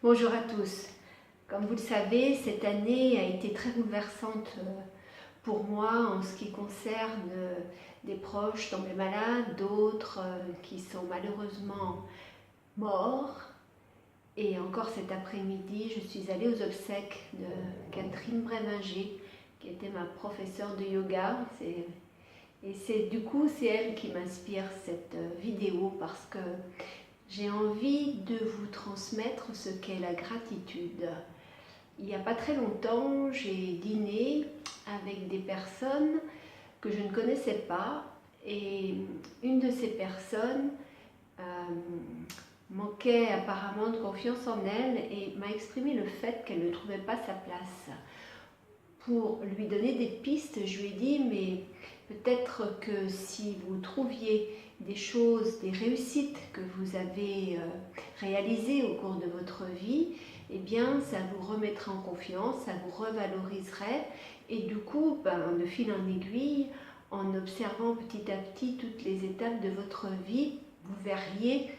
Bonjour à tous. Comme vous le savez, cette année a été très bouleversante pour moi en ce qui concerne des proches tombés malades, d'autres qui sont malheureusement morts. Et encore cet après-midi, je suis allée aux obsèques de Catherine Brévinger, qui était ma professeure de yoga. Et c'est elle qui m'inspire cette vidéo parce que j'ai envie de vous transmettre ce qu'est la gratitude. Il n'y a pas très longtemps, j'ai dîné avec des personnes que je ne connaissais pas et une de ces personnes euh, manquait apparemment de confiance en elle et m'a exprimé le fait qu'elle ne trouvait pas sa place. Pour lui donner des pistes, je lui ai dit mais peut-être que si vous trouviez des choses, des réussites que vous avez réalisées au cours de votre vie, eh bien ça vous remettrait en confiance, ça vous revaloriserait et du coup, de fil en aiguille, en observant petit à petit toutes les étapes de votre vie, vous verriez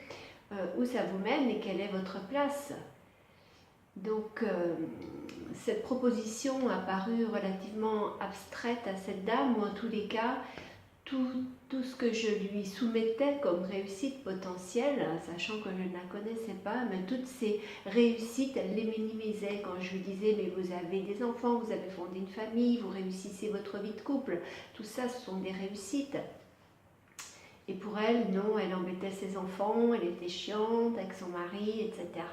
où ça vous mène et quelle est votre place. Donc cette proposition a paru relativement abstraite à cette dame, ou en tous les cas, tout ce que je lui soumettais comme réussite potentielle, sachant que je ne la connaissais pas, mais toutes ces réussites, elle les minimisait quand je lui disais mais vous avez des enfants, vous avez fondé une famille, vous réussissez votre vie de couple, tout ça ce sont des réussites. Et pour elle, non, elle embêtait ses enfants, elle était chiante avec son mari, etc.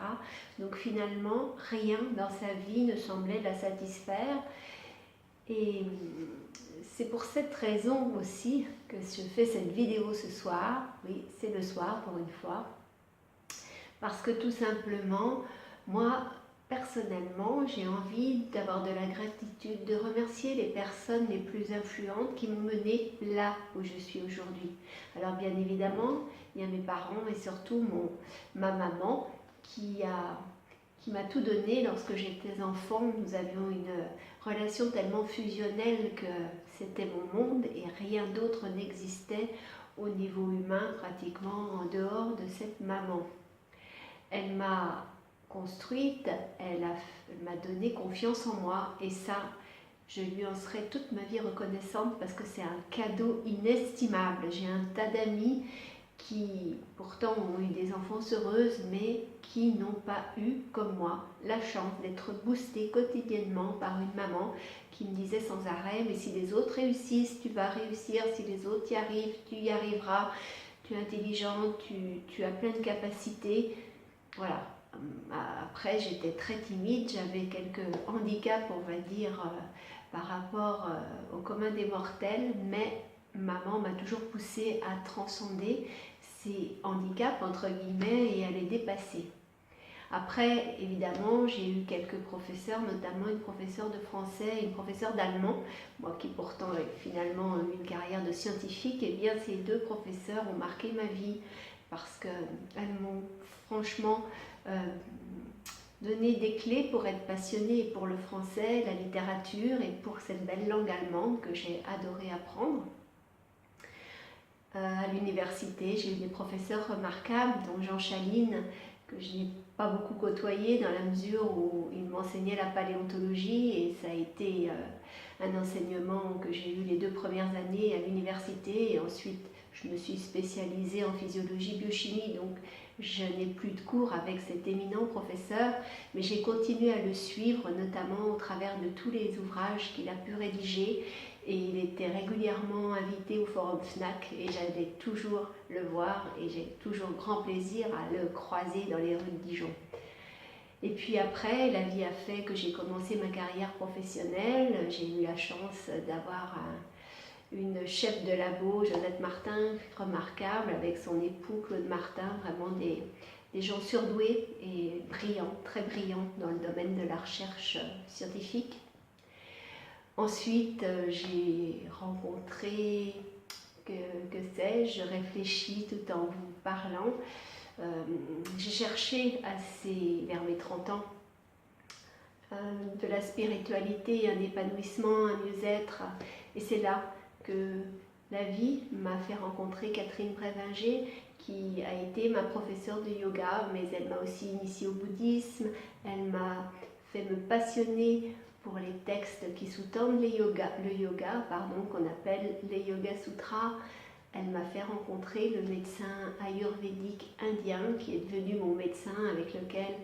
Donc finalement, rien dans sa vie ne semblait la satisfaire. Et c'est pour cette raison aussi que je fais cette vidéo ce soir. Oui, c'est le soir pour une fois. Parce que tout simplement, moi, personnellement, j'ai envie d'avoir de la gratitude, de remercier les personnes les plus influentes qui m'ont menée là où je suis aujourd'hui. Alors bien évidemment, il y a mes parents et surtout ma maman qui m'a tout donné lorsque j'étais enfant. Nous avions une relation tellement fusionnelle que c'était mon monde et rien d'autre n'existait au niveau humain pratiquement en dehors de cette maman. Elle m'a construite, elle m'a donné confiance en moi et ça, je lui en serai toute ma vie reconnaissante parce que c'est un cadeau inestimable. J'ai un tas d'amis qui pourtant ont eu des enfances heureuses mais qui n'ont pas eu, comme moi, la chance d'être boostées quotidiennement par une maman qui me disait sans arrêt mais si les autres réussissent, tu vas réussir, si les autres y arrivent, tu y arriveras, tu es intelligente, tu as plein de capacités. Voilà. Après, j'étais très timide, j'avais quelques handicaps, on va dire, par rapport au commun des mortels, mais maman m'a toujours poussée à transcender ces handicaps, entre guillemets, et à les dépasser. Après, évidemment, j'ai eu quelques professeurs, notamment une professeure de français et une professeure d'allemand, moi qui pourtant ai finalement eu une carrière de scientifique, et bien ces deux professeurs ont marqué ma vie parce qu'elles m'ont franchement donné des clés pour être passionnée pour le français, la littérature et pour cette belle langue allemande que j'ai adoré apprendre. À l'université, j'ai eu des professeurs remarquables, dont Jean Chaline, que je n'ai pas beaucoup côtoyé dans la mesure où il m'enseignait la paléontologie et ça a été un enseignement que j'ai eu les 2 premières années à l'université et ensuite je me suis spécialisée en physiologie biochimie, donc je n'ai plus de cours avec cet éminent professeur, mais j'ai continué à le suivre, notamment au travers de tous les ouvrages qu'il a pu rédiger, et il était régulièrement invité au forum FNAC, et j'allais toujours le voir, et j'ai toujours grand plaisir à le croiser dans les rues de Dijon. Et puis après, la vie a fait que j'ai commencé ma carrière professionnelle, j'ai eu la chance d'avoir une chef de labo, Jeannette Martin, remarquable, avec son époux Claude Martin, vraiment des gens surdoués et brillants, très brillants dans le domaine de la recherche scientifique. Ensuite, j'ai rencontré, que sais-je, réfléchi tout en vous parlant. J'ai cherché vers mes 30 ans de la spiritualité, un épanouissement, un mieux-être, et c'est là que la vie m'a fait rencontrer Catherine Brévinger, qui a été ma professeure de yoga, mais elle m'a aussi initiée au bouddhisme, elle m'a fait me passionner pour les textes qui sous-tendent le yoga, qu'on appelle les Yoga Sutras. Elle m'a fait rencontrer le médecin ayurvédique indien qui est devenu mon médecin, avec lequel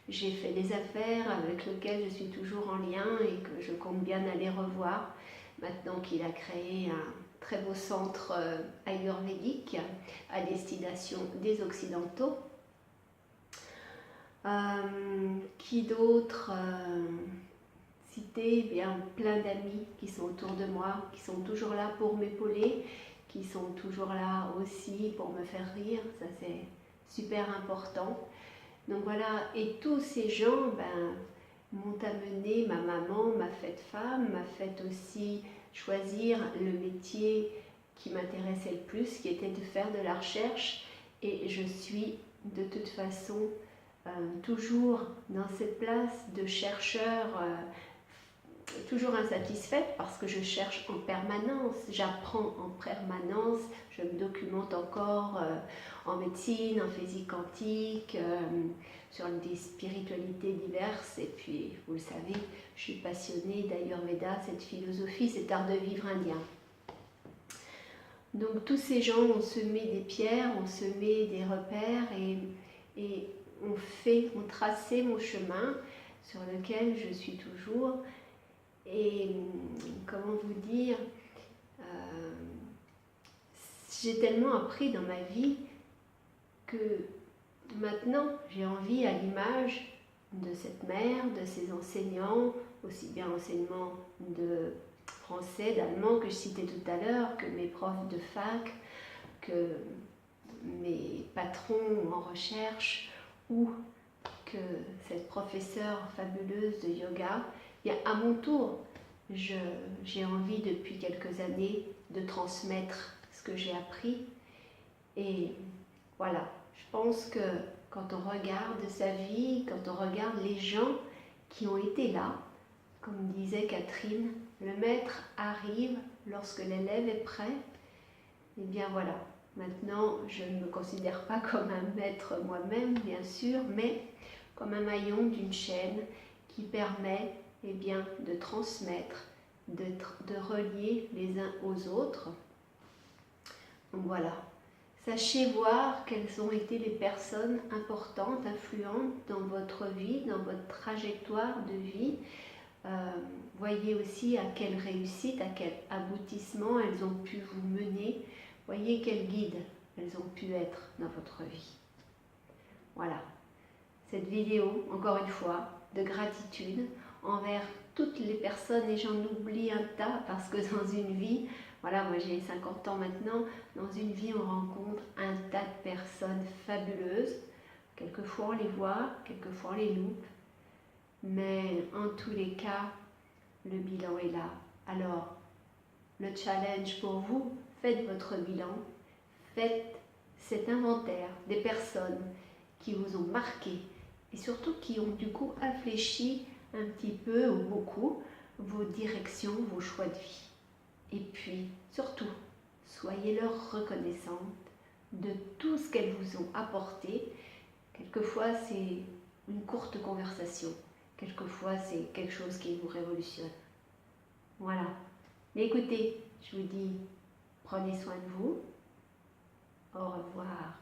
j'ai fait des affaires, avec lequel je suis toujours en lien et que je compte bien aller revoir maintenant qu'il a créé un très beau centre ayurvédique à destination des Occidentaux. Qui d'autre citer? Bien, plein d'amis qui sont autour de moi, qui sont toujours là pour m'épauler, qui sont toujours là aussi pour me faire rire, ça c'est super important. Donc voilà, et tous ces gens m'ont amené, ma maman m'a faite femme, m'a fait aussi choisir le métier qui m'intéressait le plus, qui était de faire de la recherche, et je suis de toute façon toujours dans cette place de chercheur, toujours insatisfaite parce que je cherche en permanence, j'apprends en permanence, je me documente encore en médecine, en physique quantique, sur des spiritualités diverses, et puis vous le savez, je suis passionnée d'Ayurveda, cette philosophie, cet art de vivre indien. Donc tous ces gens ont semé des pierres, ont semé des repères et ont tracé mon chemin sur lequel je suis toujours. Et comment vous dire, j'ai tellement appris dans ma vie que maintenant j'ai envie, à l'image de cette mère, de ces enseignants, aussi bien enseignements de français, d'allemand que je citais tout à l'heure, que mes profs de fac, que mes patrons en recherche, ou que cette professeure fabuleuse de yoga, bien à mon tour, j'ai envie depuis quelques années de transmettre ce que j'ai appris. Et voilà, je pense que quand on regarde sa vie, quand on regarde les gens qui ont été là, comme disait Catherine, le maître arrive lorsque l'élève est prêt. Et bien voilà, maintenant je ne me considère pas comme un maître moi-même, bien sûr, mais comme un maillon d'une chaîne qui permet de transmettre, de relier les uns aux autres. Donc voilà, sachez voir quelles ont été les personnes importantes, influentes dans votre vie, dans votre trajectoire de vie. Voyez aussi à quelle réussite, à quel aboutissement elles ont pu vous mener. Voyez quel guide elles ont pu être dans votre vie. Voilà, cette vidéo, encore une fois, de gratitude envers toutes les personnes, et j'en oublie un tas parce que dans une vie, voilà, moi j'ai 50 ans maintenant, dans une vie on rencontre un tas de personnes fabuleuses. Quelquefois on les voit, quelquefois on les loupe, mais en tous les cas, le bilan est là. Alors, le challenge pour vous, faites votre bilan, faites cet inventaire des personnes qui vous ont marqué et surtout qui ont du coup infléchi un petit peu ou beaucoup vos directions, vos choix de vie. Et puis, surtout, soyez leur reconnaissante de tout ce qu'elles vous ont apporté. Quelquefois, c'est une courte conversation. Quelquefois, c'est quelque chose qui vous révolutionne. Voilà. Mais écoutez, je vous dis, prenez soin de vous. Au revoir.